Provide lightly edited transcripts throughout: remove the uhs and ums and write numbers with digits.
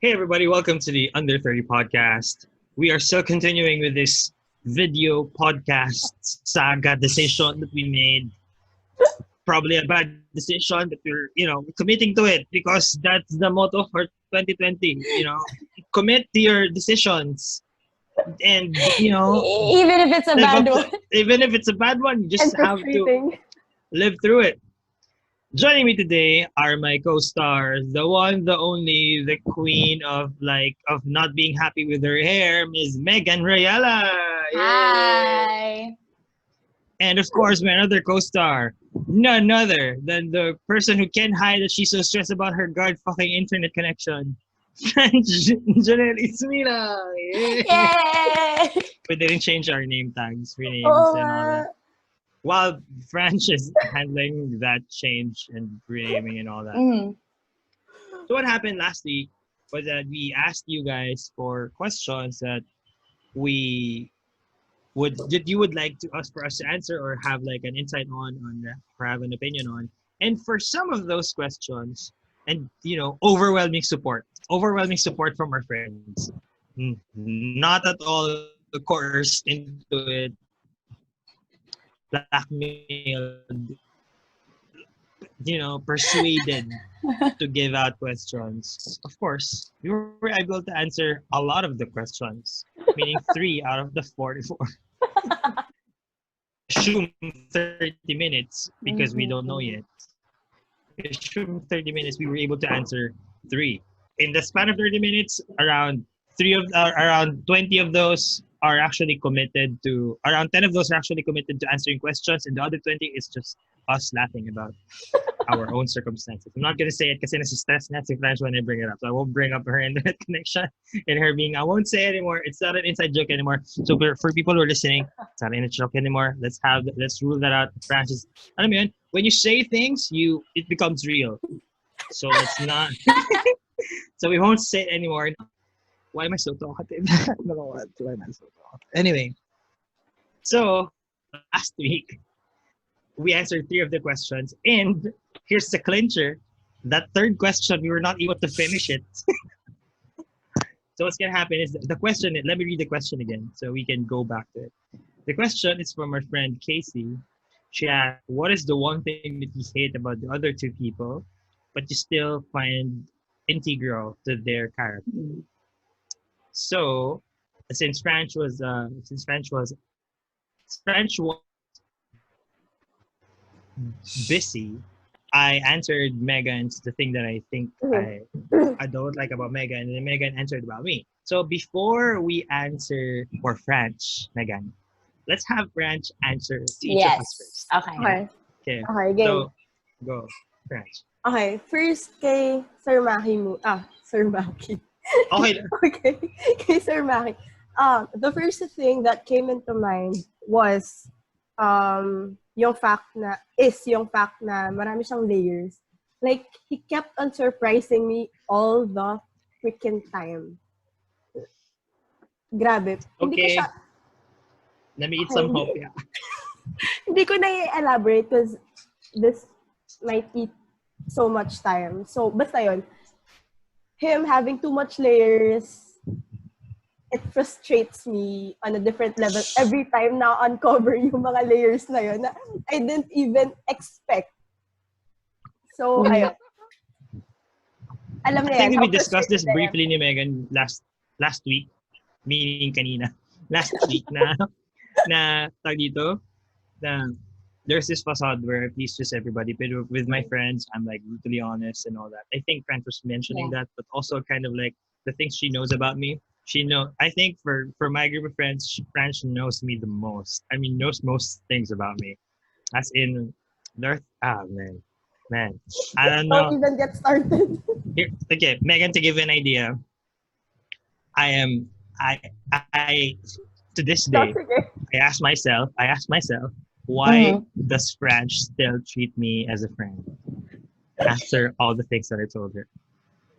Hey everybody, welcome to the Under 30 podcast. We are still continuing with this video podcast saga decision that we made. Probably a bad decision, but we're committing to it because that's the motto for 2020. Commit to your decisions and, Even if it's a live bad up to, one. even if it's a bad one, you And just have to frustrating. live through it. Joining me today are my co-stars, the one, the only, the queen of not being happy with her hair, Ms. Megan Rayala. Yay! Hi. And of course, my other co-star, none other than the person who can't hide that she's so stressed about her god fucking internet connection. Franch Janelle Ismina. Yay! Yay! We didn't change our name tags, renames, Oo and all nga. that. While Franch is handling that change and renaming and all that. Mm. So what happened last week was that we asked you guys for questions that you would like for us to answer or have like an insight on or have an opinion on. And for some of those questions, and overwhelming support from our friends. Not at all coerced into it, blackmailed, persuaded to give out questions. Of course, we were able to answer a lot of the questions, meaning 3 out of the 44. Assume 30 minutes because we don't know yet. Assume 30 minutes, we were able to answer 3. In the span of 30 minutes, around 20 of those are actually committed to, around 10 of those are actually committed to answering questions, and the other 20 is just us laughing about our own circumstances. I'm not gonna say it kasi nasi-stress na si Franch when I bring it up. So I won't bring up her internet connection and her being, I won't say it anymore. It's not an inside joke anymore. So for people who are listening, it's not an inside joke anymore. Let's rule that out. Franch is, alam mo yun, when you say things, it becomes real. So let's not, so we won't say it anymore. Why am I so talkative? I don't know why am I so talkative. Anyway, so last week, we answered 3 of the questions, and here's the clincher. That third question, we were not able to finish it. So what's going to happen is the question, let me read the question again so we can go back to it. The question is from our friend Casey. She asked, what is the one thing that you hate about the other 2 people, but you still find integral to their character? So, since Franch was busy, I answered Megan's the thing that I think I don't like about Megan, and then Megan answered about me. So before we answer for Franch, Megan, let's have Franch answer to each of us first. Yes. Okay. Okay. Okay, game. So go, Franch. Okay, first kay Sir Maki mo. Sir Maki. Okay. Okay, kay Sir Maki. The first thing that came into mind was yung fact na marami siyang layers. Like, he kept on surprising me all the freaking time. Grabe. Hindi ko Okay. siya, Let me eat some hope. Yeah. hindi ko na i-elaborate because this might eat so much time. So, basta yun. Him having too much layers, it frustrates me on a different level every time na uncover yung mga layers na yun na I didn't even expect. So, ayun. Alam I na think yan. we how discussed this frustrated I am. briefly ni Megan last week, meaning kanina. Last week na tag dito, na there's this facade where I please just everybody, but with my friends, I'm like brutally honest and all that. I think Frank was mentioning that, but also kind of like the things she knows about me. I think for my group of friends, Franch knows me the most. I mean, knows most things about me. As in, man. I don't know. Don't even get started. Here, okay, Megan, to give you an idea, I to this day, Sige. I ask myself, why does Franch still treat me as a friend after all the things that I told her?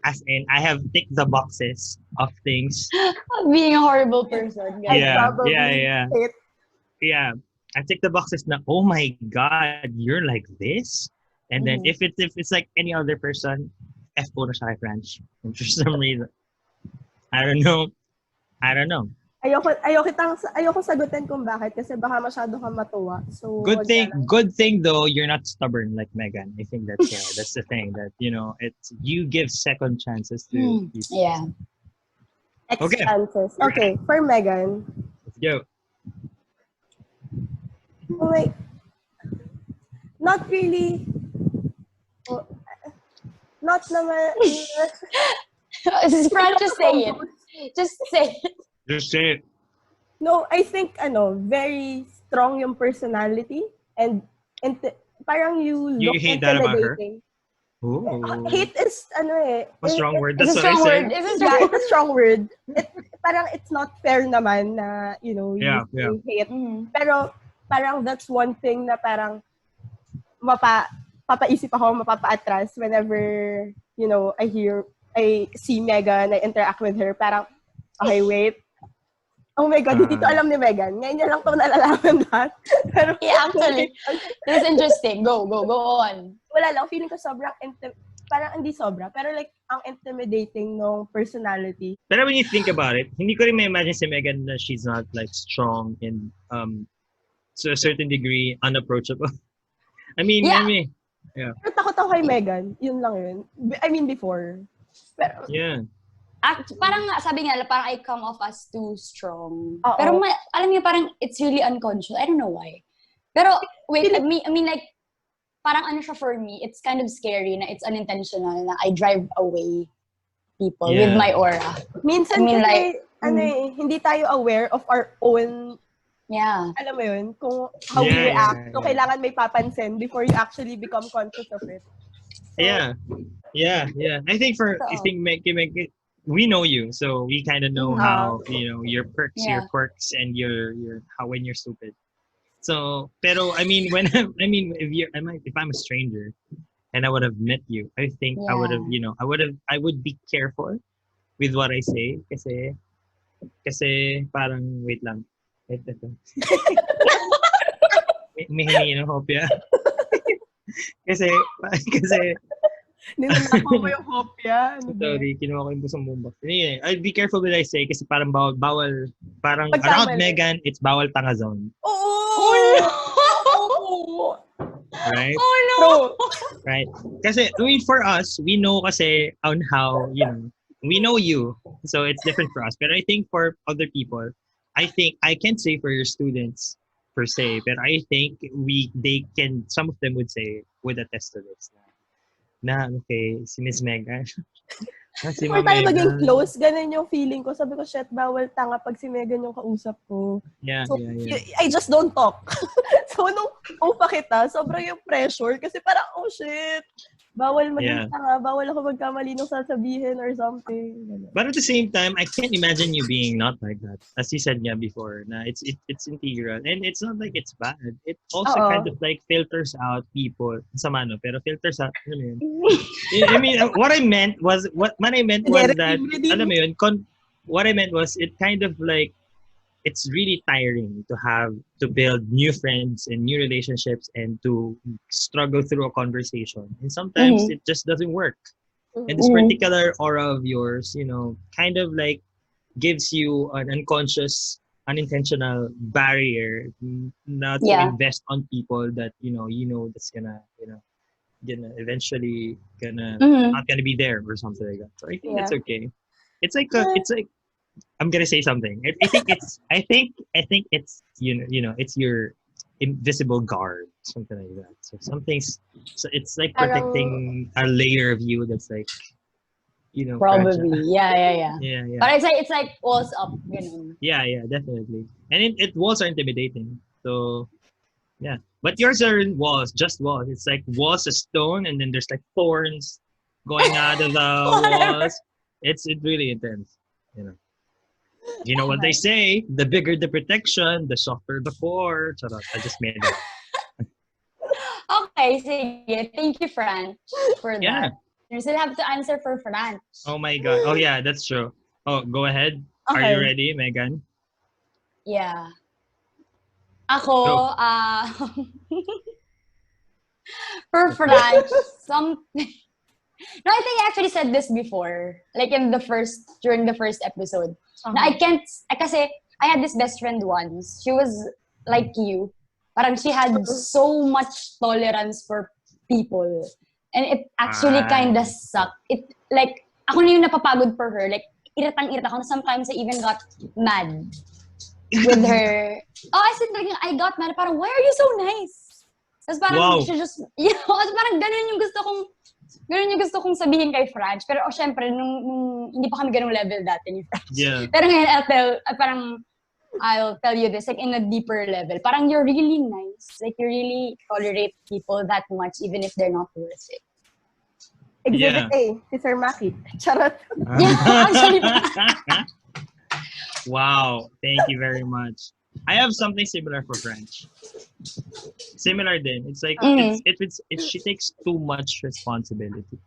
As in, I have ticked the boxes of things. Being a horrible person. guys. Yeah, Probably yeah. hate. Yeah, I tick the boxes now. Oh my God, you're like this. And then if it's like any other person, F po na siya kay Franch for some reason. I don't know. I don't know. Ayoko sagutin kung bakit kasi baka masyado kang matuwa. So, wag na lang. Good thing though, you're not stubborn like Megan. I think that's that's the thing that it's you give second chances to people. Yeah. Okay. Chances. Okay, for Megan. Let's go. Oh my, not really. Oh, not naman. Franch, just say it. Just say it. Just say it. No, I think very strong yung personality and parang you look hate that about her? intimidating. Ooh. Hate is A strong word. It's That's a what I strong said. word. It's a Yeah, strong it's a strong word. Parang it's not fair naman na, you Yeah. hate. Mhm. Pero parang that's one thing na parang papaisip ako, mapapa-atras whenever, I see Megan, I interact with her. Parang, okay, wait. Oh my God, hindi to alam ni Megan. Ngayon niya lang to nalalaman lahat. Pero, Yeah, actually. It's interesting. Go on. wala lang. Feeling ko sobrang, parang hindi sobra. Pero like, ang intimidating ng personality. Pero when you think about it, hindi ko rin ma-imagine si Megan na she's not like strong and to a certain degree unapproachable. I mean, Pero takot ako kay Megan. Yun lang yun. I mean, before. Pero, yeah. Parang sabi nga, parang I come off as too strong. Oo. Pero alam niyo, parang it's really unconscious. I don't know why. Pero, wait, I mean like, parang ano siya for me, it's kind of scary na it's unintentional na I drive away people with my aura. minsan I mean, kasi, like, hindi tayo aware of our own, alam mo yun, kung how we react. So, kailangan may papansin before you actually become conscious of it. So, Yeah. I think Maki, we know you, so we kind of know how your perks, your quirks, and your how when you're stupid. So, pero I mean, if I'm a stranger, and I would have met you, I think I would have, I would be careful with what I say, kasi parang wait lang, ito. may hingi ng hopya. kasi ninanakaw mo yung hopya. Sorry, kinuha ko yung busong bomba. Anyway, I'd be careful what I say kasi parang bawal parang Pagkamali. around Megan, it's bawal tanga zone. Oh! Right? Oh no! Right? Kasi, I mean, for us, we know kasi on how, we know you. So, it's different for us. But I think for other people, I think, I can't say for your students per se, but I think some of them would attest to this. Okay, si Miss Megan. Si Before tayo Megan. maging close, ganun yung feeling ko. Sabi ko, shit, bawal tanga pag si Megan yung kausap ko. Yeah. I just don't talk. So, nung pa kita, sobrang yung pressure. Kasi parang, oh shit, bawal maging tanga, bawal ako magkamali nung sasabihin or something. But at the same time, I can't imagine you being not like that. As you said nga before, na it's integral. And it's not like it's bad. It also kind of like filters out people. Sama no, pero filters out. Alam mo yun? I mean, what I meant was that, alam mo yun, what I meant was it kind of like, it's really tiring to build new friends and new relationships and to struggle through a conversation. And sometimes it just doesn't work. And this particular aura of yours, kind of like gives you an unconscious, unintentional barrier not to invest on people that, that's gonna eventually not gonna be there or something like that. So I think that's okay. It's like I'm gonna say something. I think it's it's your invisible guard, something like that. So it's like protecting a layer of you that's like, probably fragile. yeah. But it's like walls up, Yeah, definitely. And it walls are intimidating. So yeah, but yours are just walls. It's like walls of stone, and then there's like thorns going out of the walls. It's really intense, You know what they say? The bigger the protection, the softer the core. Charot, I just made it. Okay, sige. Thank you, Franch, for that. You still have to answer for Franch. Oh my God. Oh yeah, that's true. Oh, go ahead. Okay. Are you ready, Megan? Yeah. Ako, for Franch, No, I think I actually said this before, like during the first episode. Na I can't, kasi I had this best friend once. She was like you. Parang she had so much tolerance for people. And it actually kind of sucked. It, like, ako na yung napapagod for her. Like, iritang-irita ako. Sometimes I even got mad with her. Oh, I said, like, I got mad. Parang, why are you so nice? Tapos parang, she just, parang ganun yung gusto kong sabihin kay Franch. Pero, syempre, nung hindi pa kami ganung level dati ni Franch. Yeah. Pero ngayon, I'll tell you this, like, in a deeper level. Parang, you're really nice. Like, you really tolerate people that much, even if they're not worth it. Exhibit A, si Sir Maki. Charot. Yeah, actually. Wow, thank you very much. I have something similar for French. Similar din. It's like if she takes too much responsibility,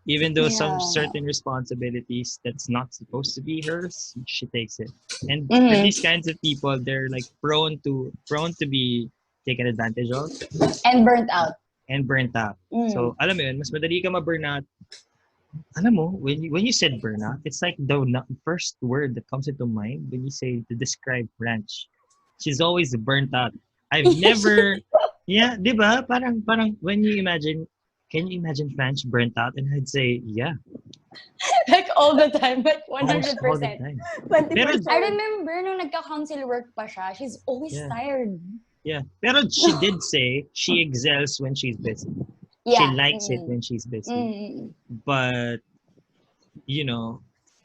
even though some certain responsibilities that's not supposed to be hers, she takes it. And with these kinds of people, they're like prone to be taken advantage of And burnt out. So, alam mo yun, mas madali ka ma-burnout. Alam mo, when you said burnout, it's like the first word that comes into mind when you say to describe Franch. She's always burnt out. I've never, di ba? Parang when you imagine, can you imagine Franch burnt out? And I'd say, yeah. Like all the time, like 100%. Almost all the time. 20%. I remember nung nagka-council work pa siya, she's always tired. Yeah. Pero she did say she excels when she's busy. Yeah. She likes it when she's busy. But, you know,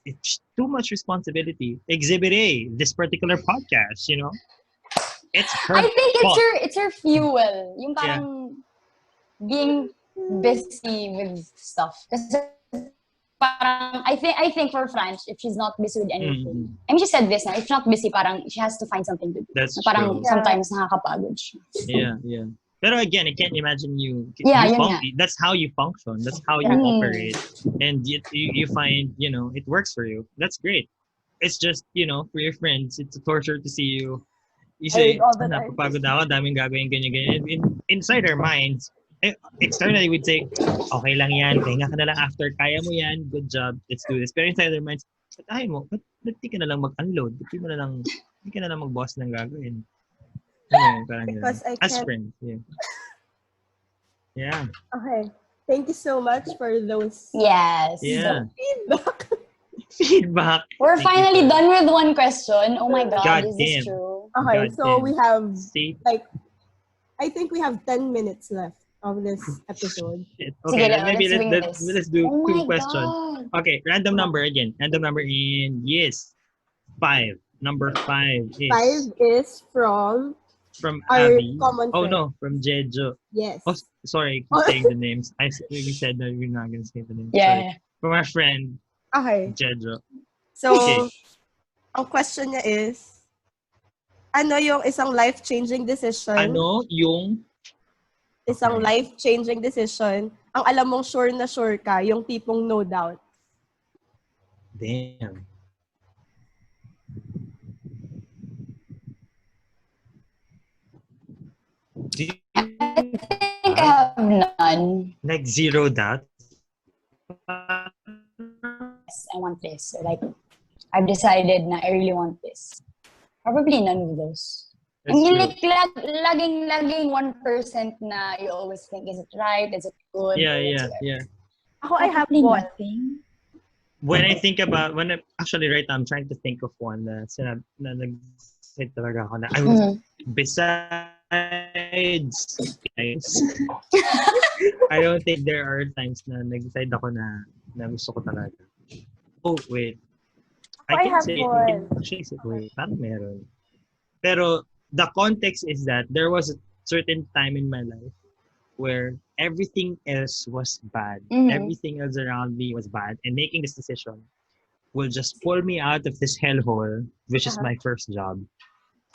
it's too much responsibility. Exhibit A, this particular podcast, you know? It's her I think fault. it's her fuel. Yung parang being busy with stuff. Kasi parang, I think for Franch, if she's not busy with anything, I mean, she said this, na, if she's not busy, parang she has to find something to do. That's parang true. sometimes nakakapagod siya. Yeah. Pero again, I can't imagine you. That's how you function. That's how you operate, and you find, you know, it works for you. That's great. It's just, you know, for your friends, it's a torture to see you. You say, napapagod ako, daming gagawin, ganyan. Inside our minds, externally we'd say, okay lang yan, pahinga ka na lang after, kaya mo yan, good job, let's do this. Pero inside our minds, ba't di ka na lang mag-unload? Ba't di ka na lang mag-boss ng gagawin? Because I as can't. friends, yeah. Okay. Thank you so much for those feedback. We're finally done with one question. Oh my God, God is this true? Okay, so we have I think we have 10 minutes left of this episode. Okay, Sige, maybe let's do oh two my questions. God. Okay, random number again. Random number in 5. Number 5 is 5 is from our Abby. common friend. No, from Jejo. Yes. Oh, sorry, I keep saying the names. We said that we're not gonna say the names. Yeah. Sorry. From our friend Jejo. So, ang question niya is, ano yung isang life-changing decision? Ano yung isang life-changing decision, ang alam mong sure na sure ka, yung tipong no doubt. Damn. I think I have none. Like zero doubt? Yes, I want this. Or like, I've decided na I really want this. Probably none of those. I mean, like, laging 1% na you always think, is it right? Is it good? Yeah. Ako, I have one. Nothing. When actually right now, I'm trying to think of one na nag-say talaga ako na, besides, I don't think there are times na nag-decide ako na gusto ko talaga. Oh, wait. I can say, wait, parang meron. Pero, the context is that there was a certain time in my life where everything else was bad. Everything else around me was bad. And making this decision will just pull me out of this hellhole, which is my first job.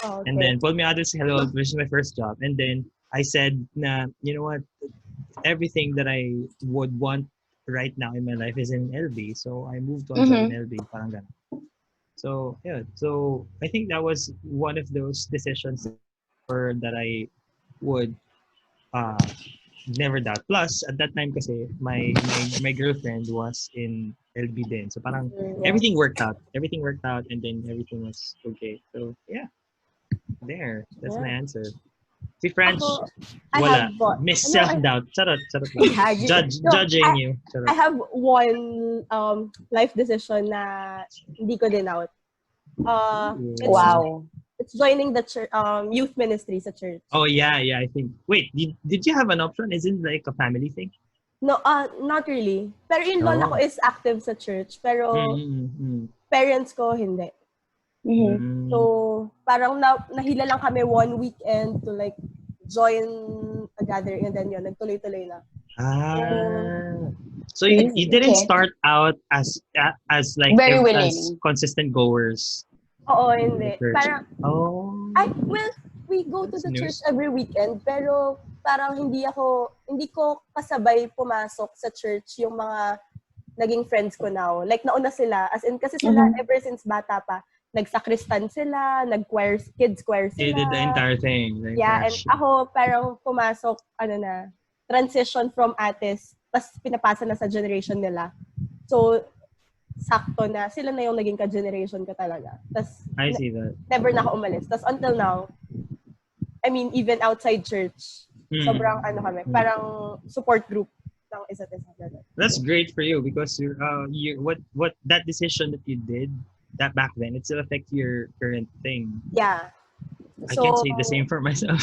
Oh, okay. And then pull me out of this hellhole, which is my first job. And then I said, na, you know what? Everything that I would want right now in my life is in LB. So I moved on to an LB. Parang ganun. So, yeah. So, I think that was one of those decisions that I would never doubt. Plus, at that time kasi, my girlfriend was in LB din. So parang everything worked out. Everything worked out and then everything was okay. So yeah, there. That's my answer. Si Franch, Ako, I wala. have what? Miss No, self-doubt. Charot lang. Yeah, Judging you. I Charot. have one life decision na hindi ko din out. Wow. It's joining the church, youth ministry sa church. Oh yeah, I think. Wait, did you have an option? Isn't it like a family thing? No, not really. Pero yung lola ko is active sa church, pero parents ko hindi. Mm-hmm. So, parang nahila lang kami one weekend to like join a gathering and then yun, nagtuloy-tuloy na. So you didn't start out as like very willing, as consistent goers. Oo, hindi. Parang, we go to That's the news. church every weekend, pero parang hindi ko kasabay pumasok sa church yung mga naging friends ko now. Like, nauna sila. As in, kasi sila, ever since bata pa, nagsakristan sila, kids choir sila. They did the entire thing. Like, yeah, and ako, parang pumasok, transition from ates, tapos pinapasa na sa generation nila. So, sakto na. Sila na yung naging ka-generation ko talaga. Tas, I see that. Never na ako umalis. Tas until now, I mean, even outside church, sobrang kami, parang support group ng isa't isa. That's great for you because what that decision that you did that back then, it still affects your current thing. Yeah. I can't say the same for myself.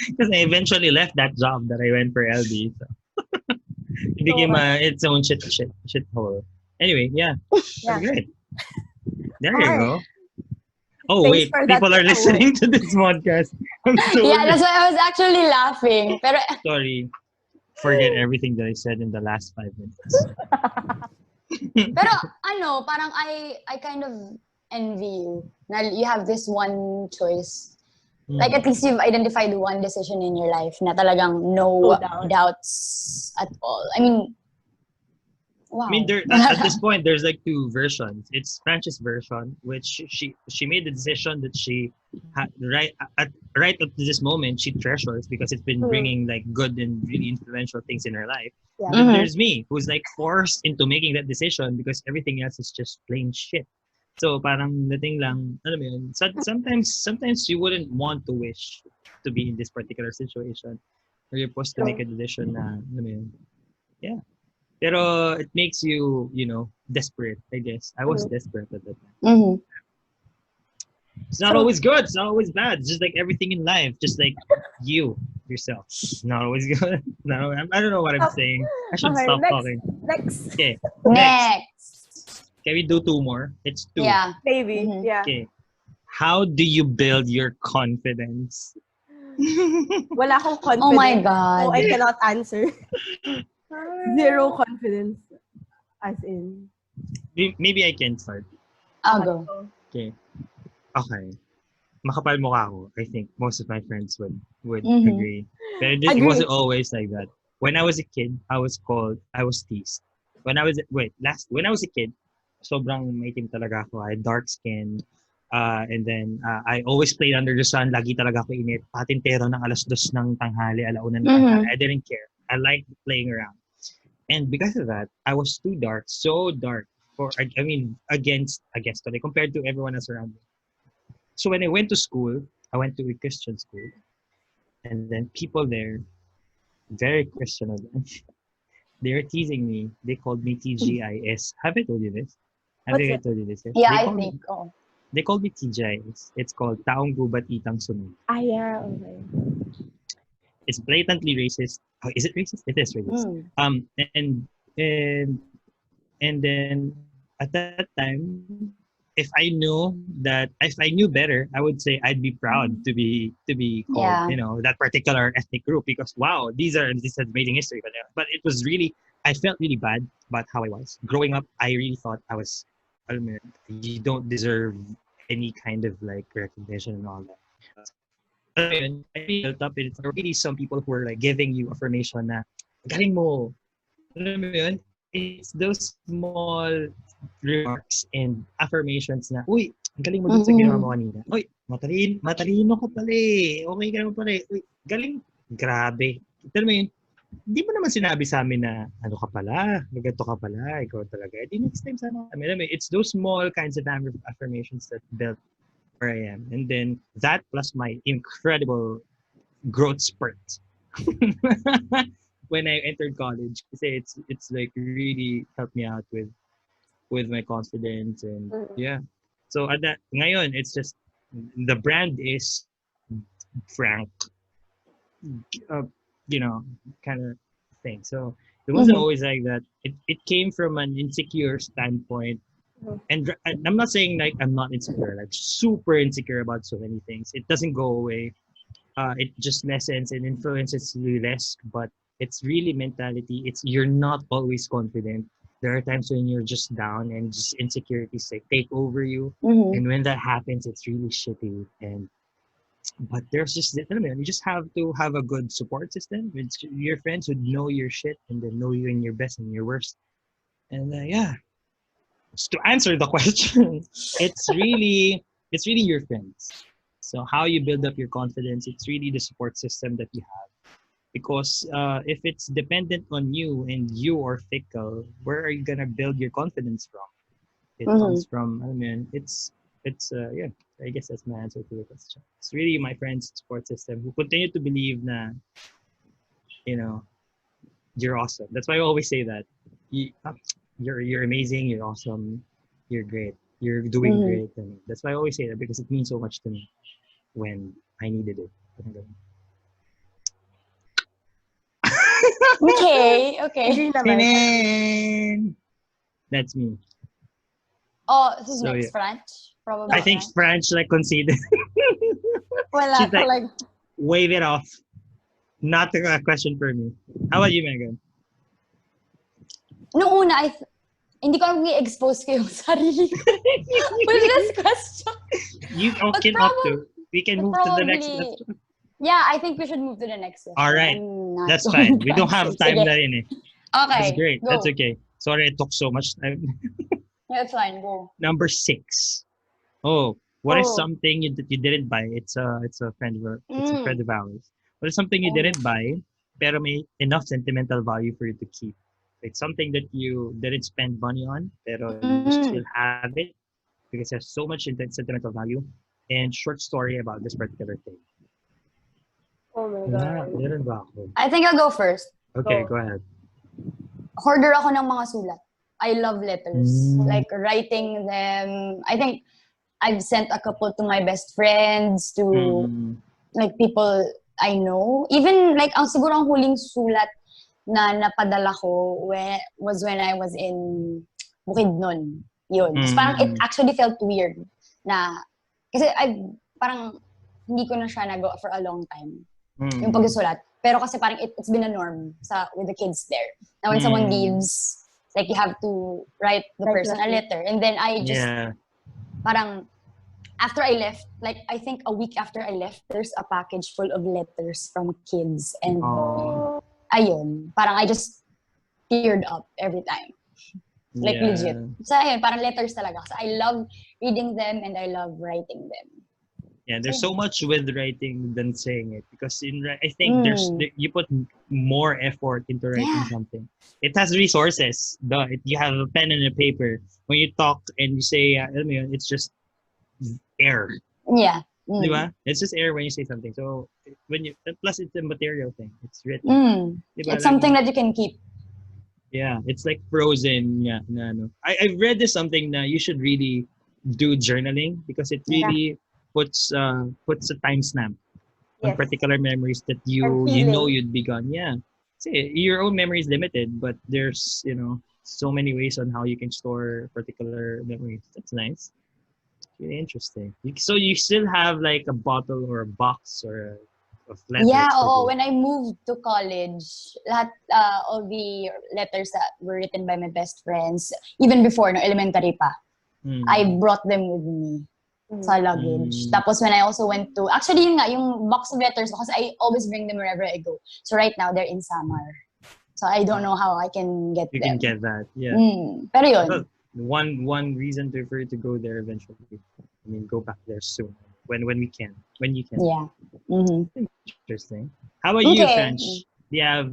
Because I eventually left that job that I went for LB. So. It became its own shit hole. Anyway, yeah. That's great. There you go. Oh, Thanks wait. People are listening to this podcast. I'm sorry. Yeah, that's why I was actually laughing. Pero, sorry. Forget everything that I said in the last 5 minutes. pero parang I kind of envy you. Na you have this one choice. Like, at least you've identified one decision in your life na talagang no doubts at all. I mean, wow. I mean, at this point, there's like 2 versions. It's Franch's version, which she made the decision that she had right up to this moment she treasures because it's been bringing like good and really influential things in her life. Yeah. And there's me, who's like forced into making that decision because everything else is just plain shit. So parang dating lang, alam mo yun, sometimes you wouldn't want to wish to be in this particular situation where you're supposed to make a decision na, alam mo yun, yeah. Pero it makes you, desperate, I guess. I was desperate at that time. It's not always good. It's not always bad. It's just like everything in life. Just like yourself. It's not always good. No, I don't know what I'm saying. I should stop talking. Next. Okay. Next. Can we do 2 more? It's 2. Yeah. Maybe. Yeah. Okay. How do you build your confidence? Wala akong confidence. Oh my God. So I cannot answer. Zero confidence. As in. Maybe I can start. I'll go. Okay. Makapal mukha ako. I think most of my friends would agree. But it wasn't always like that. When I was a kid, I was teased. When I was a kid, sobrang maitim talaga ako. I had dark skin. And then, I always played under the sun. Lagi talaga ako init. Patintero ng 2:00 ng tanghali, 1:00 ng tanghali. I didn't care. I liked playing around. And because of that, I was too dark, so dark against compared to everyone else around me. So when I went to school, I went to a Christian school. And then people there, very Christian of them, they were teasing me. They called me TGIS. Have I told you this? I told you this? Yeah, I think. They called me TGIS. It's called Taong Gubat Itang Sunod. Yeah, okay. It's blatantly racist. Oh, is it racist? It is racist. And then at that time, if I knew better, I would say I'd be proud to be called, that particular ethnic group because wow, this is amazing history. But it was really, I felt really bad about how I was growing up. I really thought you don't deserve any kind of like recognition and all that. I built up. It's already some people who are like giving you affirmation na galing mo. Alam mo yun? It's those small remarks and affirmations na, uy, galing mo dun sa ginawa mo kanina. Uy, matalino ka pala eh. Okay ka naman pala eh. Uy, galing. Grabe. tell me, di mo naman sinabi sa amin na, ano ka pala, ganito ka pala, ikaw talaga. Di next time sana kami. Alam mo, it's those small kinds of affirmations that built where I am. And then that plus my incredible growth spurt when I entered college. Kasi it's like really helped me out with my confidence and yeah. So at that ngayon, it's just the brand is Frank, uh, kind of thing. So it wasn't always like that. It came from an insecure standpoint. And I'm not saying like I'm not insecure, like super insecure about so many things. It doesn't go away. It just lessens and influences you less, but it's really mentality. It's you're not always confident. There are times when you're just down and just insecurities like take over you. And when that happens, it's really shitty. But there's just you just have to have a good support system. It's your friends who know your shit and then know you in your best and your worst. And yeah, to answer the question, it's really your friends. So how you build up your confidence, it's really the support system that you have. Because if it's dependent on you and you are fickle, where are you gonna build your confidence from? It comes from, yeah. I guess that's my answer to the question. It's really my friends' support system who continue to believe that, you're awesome. That's why I always say that. You're amazing, you're awesome, you're great, you're doing great. And that's why I always say that because it means so much to me when I needed it. Okay. Agree naman. And that's me. Oh, who's So, next? yeah. Franch? Probably. I think Franch like conceded. Wala She's like, talaga. wave it off. Not a question for me. How about you, Megan? Nung una, hindi ko alam i-expose ko yung sarili ko with this question. You But can opt to. We can move to the next probably- question. Yeah, I think we should move to the next question. All right. I'm not That's going fine. We to don't have answer. time Sige. na rin eh. Okay. That's great. Go. That's okay. Sorry it took so much time. Yeah, it's fine. Go. Number 6. Oh, what is Oh. something that you didn't buy? It's a friend of ours. What is something you Oh. didn't buy, pero may enough sentimental value for you to keep? It's something that you didn't spend money on, pero you still have it because it has so much sentimental value. And short story about this particular thing. Oh my Wala, God. meron ba ako? I think I'll go first. Okay, Go. go ahead. Hoarder ako ng mga sulat. I love letters. Mm. Like writing them. I think I've sent a couple to my best friends, to like people I know. Even like ang siguro ang huling sulat na napadala ko was when I was in Bukidnon. Yun. Tapos parang it actually felt weird na kasi parang hindi ko na siya nagawa for a long time. Yung pagsusulat. Pero kasi parang it's been a norm with the kids there. Now when someone leaves, like you have to write the person a letter. And then I just parang after I left, like I think a week after I left, there's a package full of letters from kids. And ayun, parang I just teared up every time. Like legit. So ayun, parang letters talaga. So I love reading them and I love writing them. Yeah, there's so much with writing than saying it because I think you put more effort into writing something. It has resources. You have a pen and a paper. When you talk and you say, it's just air. Yeah. Diba? It's just air when you say something. So plus it's a material thing. It's written. Diba? It's something that you can keep. Yeah, it's like frozen. Yeah, no. I've read this something that you should really do journaling because it really puts a timestamp on particular memories that you know you'd be gone. Yeah. See, your own memory is limited, but there's so many ways on how you can store particular memories. That's nice. Really interesting. So you still have like a bottle or a box or of letters? Yeah, when I moved to college, all the letters that were written by my best friends, even before, no, elementary pa, I brought them with me sa luggage. Tapos when I also went to, actually yun nga, yung box of letters, because I always bring them wherever I go. So right now, they're in Samar. So I don't know how I can get them. You can get that, yeah. Pero yun. One reason for you to go there eventually. I mean, go back there soon when we can. When you can. Yeah. Interesting. How about you, Franch? Do you have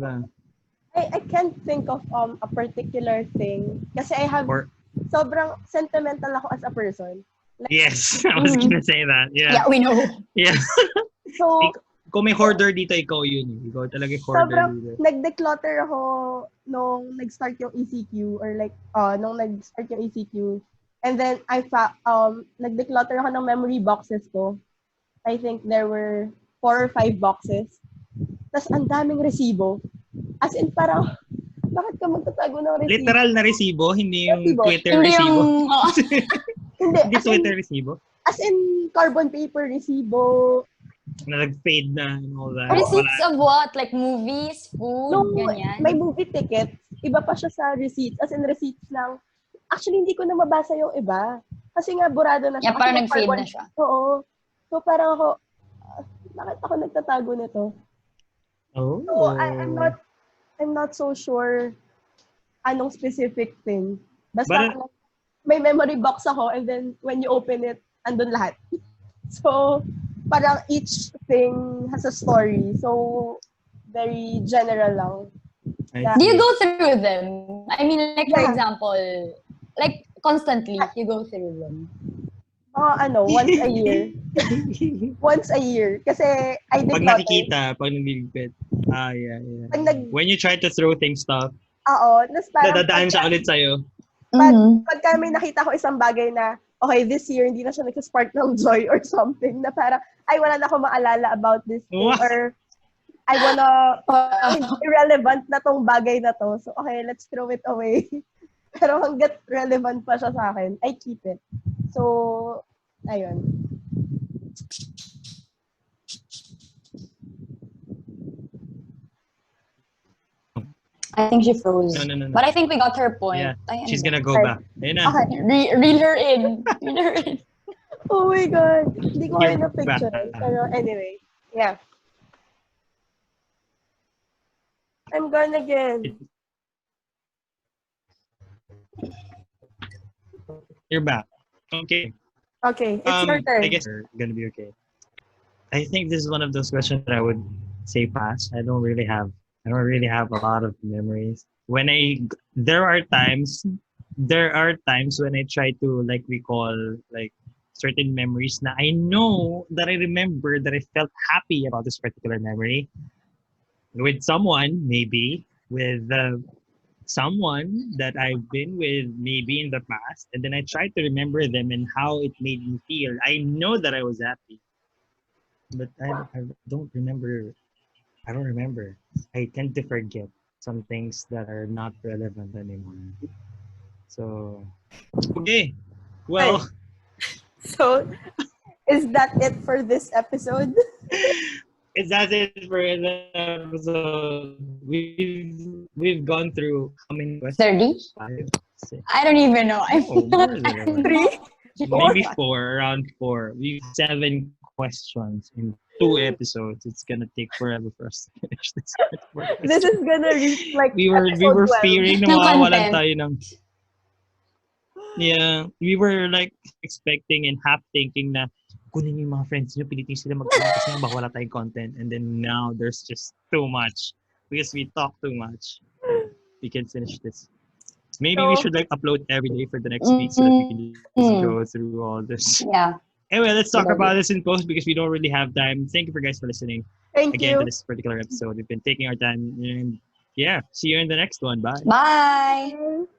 I can't think of a particular thing kasi I have or sobrang sentimental ako as a person. yes, I was gonna say that. Yeah, Yeah. we know. Yeah. So, Kung may hoarder dito, ikaw yun. Ikaw talaga yung hoarder sobrang dito. nag-declutter ako nung nag-start yung ECQ or like nung nag-start yung ECQ. And then nag-declutter ako ng memory boxes ko. I think there were 4 or 5 boxes. Tapos ang daming resibo. As in parang bakit ka magtatago ng resibo? Literal na resibo, hindi yung Resibo. Twitter Hindi resibo. yung... Hindi, Hindi Twitter resibo. as in carbon paper resibo. Na nag-fade na and all that. Receipts of what? Like movies, food, Nung ganyan? may movie tickets, iba pa siya sa receipts. As in receipts lang. Actually, hindi ko na mabasa yung iba. Kasi nga, burado na siya. Yeah, parang Kasi nag-fade carbon- na siya. Oo. So, parang ako, bakit ako nagtatago nito? Oh. So, I'm not so sure anong specific thing. Basta, But- may memory box ako and then when you open it, andun lahat. So, parang each thing has a story. So, very general lang. I Do you see. go through them? I mean, like, for Yeah. example, like, constantly, you go through them. Once a year. Once a year. Kasi I Pag declutter. nakikita, pag nagbibigpit. Yeah. Pag nag, When you try to throw things stuff, Tapos parang dadaan siya ulit sa'yo. pagka may nakita ko isang bagay na, okay, this year, hindi na siya nag-spark ng joy or something, na parang, ay, wala na ako maalala about this thing, What? or I wanna, irrelevant na tong bagay na to. So, okay, let's throw it away. Pero hanggat relevant pa siya sa akin, I keep it. So, ayun. I think she froze. No. But I think we got her point. Yeah, Ay, she's ano gonna ba? go back. Ayun na. Okay. Reel her in. Reel her in. Oh my God. Hindi ko kayo You're na-picture. back. Pero anyway, yeah. I'm gone again. You're back. Okay. Okay, it's your turn. I guess you're gonna be okay. I think this is one of those questions that I would say pass. I don't really have a lot of memories. There are times when I try to like recall like certain memories na I know that I remember that I felt happy about this particular memory with someone, maybe with someone that I've been with maybe in the past, and then I try to remember them and how it made me feel. I know that I was happy, but I don't remember. I don't remember. I tend to forget some things that are not relevant anymore. So, okay. Well, So, is that it for this episode? that's it for the episode. We've gone through how many questions? 30? 5, 6. I don't even know. I'm Oh, more not. than Three? Maybe 4, around 4. We've 7 questions in 2 episodes. It's gonna take forever for us to finish this. This is gonna reach like we were episode 12. fearing na Ng mawawalan content. tayo ng yeah, we were like expecting and half thinking na kunin yung mga friends nyo, pilitin sila mag-comment kasi nga baka wala tayong content, and then now there's just too much because we talk too much. We can finish this. Maybe we So- should like upload every day for the next week so that we can just go through all this. Yeah. Anyway, let's talk Good about this in post because we don't really have time. Thank you for guys for listening Thank again you. to this particular episode. We've been taking our time, and yeah, see you in the next one. Bye. Bye. Bye.